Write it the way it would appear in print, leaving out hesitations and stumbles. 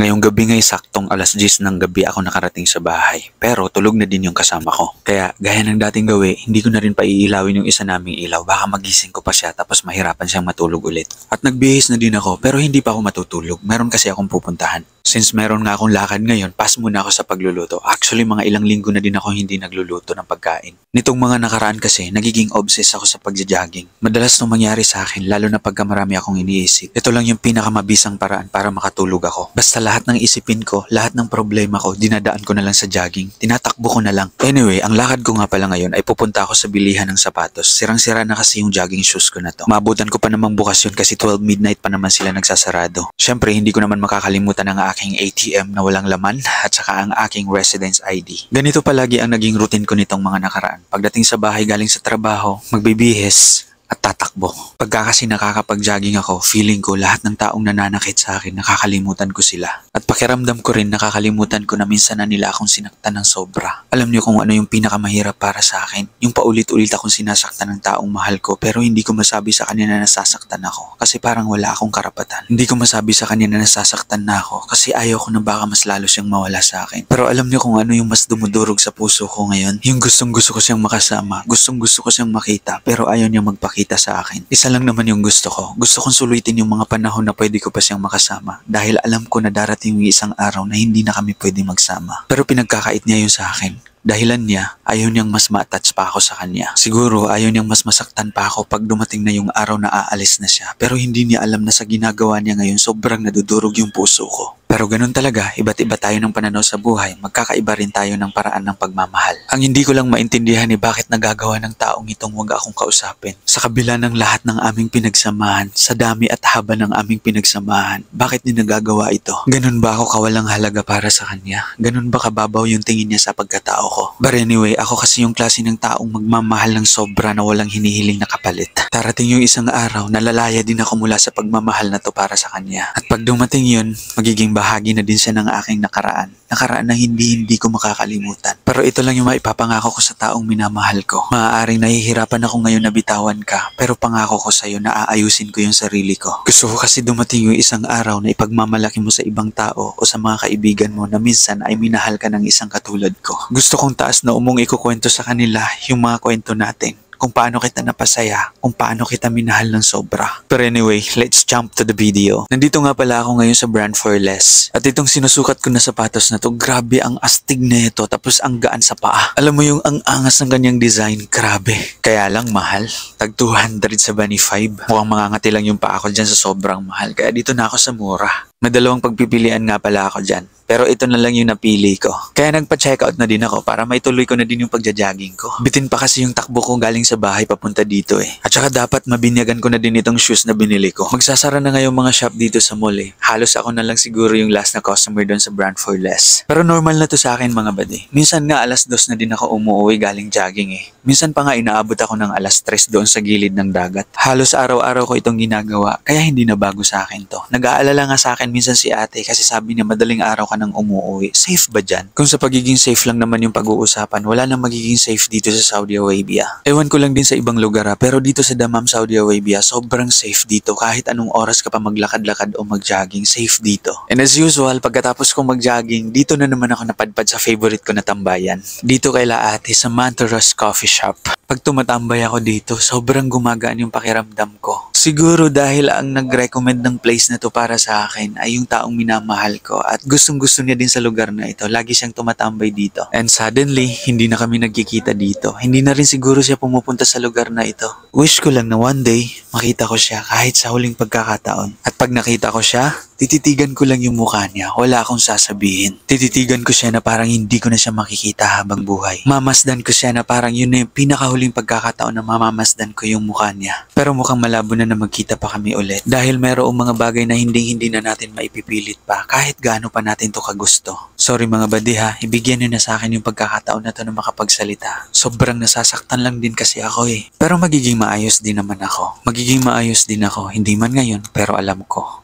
Ngayong gabi ngay saktong alas 10 ng gabi ako nakarating sa bahay. Pero tulog na din yung kasama ko. Kaya gaya ng dating gawi, hindi ko na rin paiilawin yung isa naming ilaw. Baka magising ko pa siya tapos mahirapan siyang matulog ulit. At nagbihis na din ako pero hindi pa ako matutulog. Meron kasi akong pupuntahan. Since meron nga akong lakad ngayon, pass muna ako sa pagluluto. Actually, mga ilang linggo na din ako hindi nagluluto ng pagkain. Nitong mga nakaraan kasi, nagiging obsessed ako sa pagja-jogging. Madalas nung mangyari sa akin, lalo na pagka marami akong iniisip. Ito lang yung pinakamabisang paraan para makatulog ako. Basta lahat ng isipin ko, lahat ng problema ko, dinadaan ko na lang sa jogging. Tinatakbo ko na lang. Anyway, ang lakad ko nga pala ngayon ay pupunta ako sa bilihan ng sapatos. Sirang-sira na kasi yung jogging shoes ko na to. Maabutan ko pa namang bukas yun kasi 12 midnight pa naman sila nagsasarado. Syempre, hindi ko naman makakalimutan ang aking ATM na walang laman at saka ang aking residence ID. Ganito palagi ang naging routine ko nitong mga nakaraan. Pagdating sa bahay galing sa trabaho, magbibihis at tatakbo. Pagka kasi nakakapag-jogging ako, feeling ko lahat ng taong nananakit sa akin, nakakalimutan ko sila. At pakiramdam ko rin, nakakalimutan ko na minsan na nila akong sinaktan ng sobra. Alam niyo kung ano yung pinakamahirap para sa akin? Yung paulit-ulit akong sinasaktan ng taong mahal ko pero hindi ko masabi sa kanya na nasasaktan ako kasi parang wala akong karapatan. Hindi ko masabi sa kanya na nasasaktan na ako kasi ayaw ko na baka mas lalo siyang mawala sa akin. Pero alam niyo kung ano yung mas dumudurog sa puso ko ngayon? Yung gustong gusto ko siyang makasama, gustong gusto ko siyang makita pero ayaw niya magpakita sa akin. Isa lang naman yung gusto ko. Gusto kong sulitin yung mga panahon na pwede ko pa siyang makasama dahil alam ko na darating yung isang araw na hindi na kami pwede magsama. Pero pinagkakait niya yun sa akin. Dahilan niya, ayaw niyang mas ma-attach pa ako sa kanya. Siguro ayaw niyang mas masaktan pa ako pag dumating na yung araw na aalis na siya. Pero hindi niya alam na sa ginagawa niya ngayon sobrang nadudurog yung puso ko. Pero ganun talaga, iba't iba tayo ng pananaw sa buhay, magkakaiba rin tayo ng paraan ng pagmamahal. Ang hindi ko lang maintindihan ni bakit nagagawa ng taong itong wag akong kausapin. Sa kabila ng lahat ng aming pinagsamahan, sa dami at haba ng aming pinagsamahan, bakit niya nagagawa ito? Ganun ba ako kawalang halaga para sa kanya? Ganun ba kababaw yung tingin niya sa pagkatao ko? But anyway, ako kasi yung klase ng taong magmamahal ng sobra na walang hinihiling na kapalit. Darating yung isang araw, nalalaya din ako mula sa pagmamahal na to para sa kanya. At pag dumating yun, magiging bahagi na din siya ng aking nakaraan. Nakaraan na hindi ko makakalimutan. Pero ito lang yung maipapangako ko sa taong minamahal ko. Maaaring nahihirapan ako ngayon na bitawan ka, pero pangako ko sa'yo na aayusin ko yung sarili ko. Gusto ko kasi dumating yung isang araw na ipagmamalaki mo sa ibang tao o sa mga kaibigan mo na minsan ay minahal ka ng isang katulad ko. Gusto kong taas na umong ikukwento sa kanila yung mga kwento natin. Kung paano kita napasaya, kung paano kita minahal ng sobra. Pero anyway, let's jump to the video. Nandito nga pala ako ngayon sa Brand for Less. At itong sinusukat ko na sapatos na to, grabe ang astig na ito, tapos ang gaan sa paa. Alam mo yung ang angas ng kanyang design, grabe. Kaya lang mahal, tag 275. Mukhang mangangati lang yung paa ko dyan sa sobrang mahal, kaya dito na ako sa mura. May dalawang pagpipilian nga pala ako dyan. Pero ito na lang yung napili ko. Kaya nagpa-checkout na din ako para maituloy ko na din yung pagja-jogging ko. Bitin pa kasi yung takbo ko galing sa bahay papunta dito eh. At saka dapat mabinyagan ko na din itong shoes na binili ko. Magsasara na nga yung mga shop dito sa mall eh. Halos ako na lang siguro yung last na customer doon sa Brand for Less. Pero normal na to sa akin mga badi. Minsan nga alas 2 na din ako umuwi galing jogging eh. Minsan pa nga inaabot ako ng alas 3 doon sa gilid ng dagat. Halos araw-araw ko itong ginagawa kaya hindi na bago sa akin to. Nag-aalala nga sa akin minsan si ate kasi sabi niya madaling araw ka nang umuwi. Safe ba dyan? Kung sa pagiging safe lang naman yung pag-uusapan, wala nang magiging safe dito sa Saudi Arabia. Ewan ko lang din sa ibang lugar pero dito sa Dammam, Saudi Arabia, sobrang safe dito. Kahit anong oras ka pa maglakad-lakad o mag-jogging, safe dito. And as usual, pagkatapos kong mag-jogging, dito na naman ako napadpad sa favorite ko na tambayan. Dito kaila ate sa Mantaros Coffee Shop. Pag tumatambay ako dito, sobrang gumagaan yung pakiramdam ko. Siguro dahil ang nag-recommend ng place na to para sa akin ay yung taong minamahal ko at gustong-gusto niya din sa lugar na ito. Lagi siyang tumatambay dito. And suddenly, hindi na kami nagkikita dito. Hindi na rin siguro siya pumupunta sa lugar na ito. Wish ko lang na one day, makita ko siya kahit sa huling pagkakataon. At pag nakita ko siya, tititigan ko lang yung mukha niya. Wala akong sasabihin. Tititigan ko siya na parang hindi ko na siya makikita habang buhay. Mamasdan ko siya na parang yun na yung pinakahuling pagkakataon na mamamasdan ko yung mukha niya. Pero mukhang malabo na magkita pa kami ulit. Dahil mayroong mga bagay na hindi na natin maipipilit pa kahit gaano pa natin to kagusto. Sorry mga badi ha, ibigyan niyo na sa akin yung pagkakataon na to na makapagsalita. Sobrang nasasaktan lang din kasi ako eh. Pero magiging maayos din naman ako. Magiging maayos din ako, hindi man ngayon pero alam ko.